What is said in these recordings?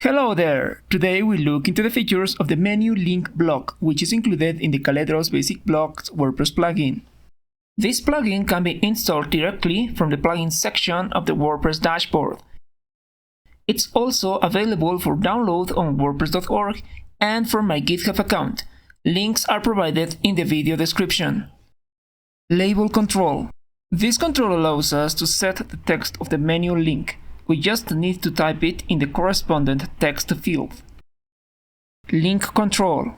Hello there! Today we look into the features of the menu link block, which is included in the Caledros Basic Blocks WordPress plugin. This plugin can be installed directly from the plugins section of the WordPress dashboard. It's also available for download on wordpress.org and from my GitHub account. Links are provided in the video description. Label control. This control allows us to set the text of the menu link. We just need to type it in the correspondent text field. Link control.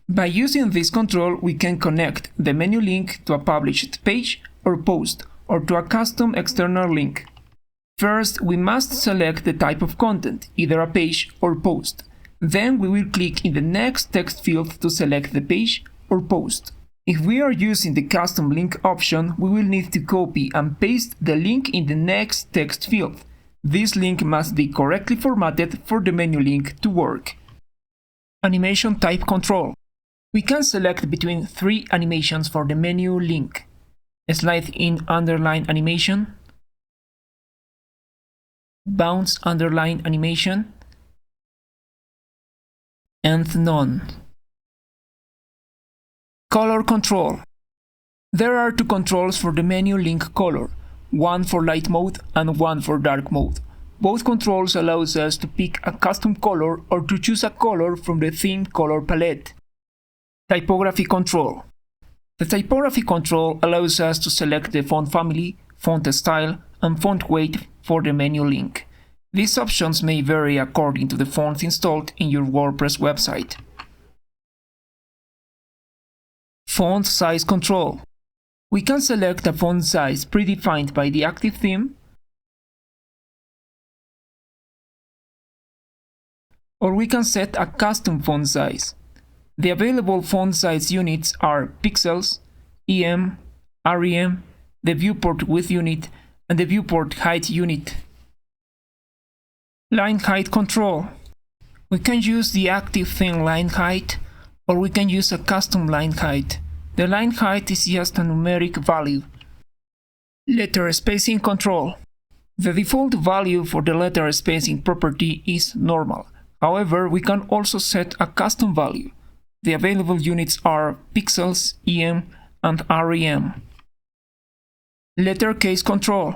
By using this control, we can connect the menu link to a published page or post, or to a custom external link. First, we must select the type of content, either a page or post. Then we will click in the next text field to select the page or post. If we are using the custom link option, we will need to copy and paste the link in the next text field. This link must be correctly formatted for the menu link to work. Animation type control. We can select between three animations for the menu link: slide in underline animation, bounce underline animation, and none. Color control. There are two controls for the menu link color, one for light mode and one for dark mode. Both controls allows us to pick a custom color or to choose a color from the theme color palette. Typography control. The typography control allows us to select the font family, font style, and font weight for the menu link. These options may vary according to the font installed in your WordPress website. Font size control. We can select a font size predefined by the active theme, or we can set a custom font size. The available font size units are pixels, EM, REM, the viewport width unit, and the viewport height unit. Line height control. We can use the active theme line height, or we can use a custom line height. The line height is just a numeric value. Letter spacing control. The default value for the letter spacing property is normal. However, we can also set a custom value. The available units are pixels, EM, and REM. Letter case control.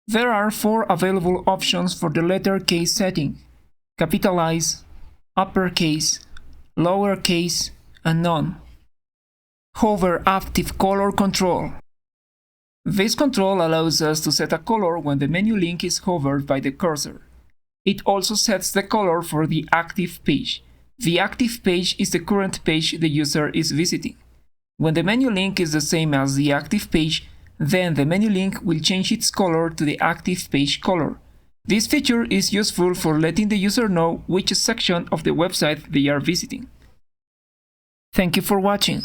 There are four available options for the letter case setting: capitalize, uppercase, lowercase, and none. Hover active color control. This control allows us to set a color when the menu link is hovered by the cursor. It also sets the color for the active page. The active page is the current page the user is visiting. When the menu link is the same as the active page, then the menu link will change its color to the active page color. This feature is useful for letting the user know which section of the website they are visiting. Thank you for watching.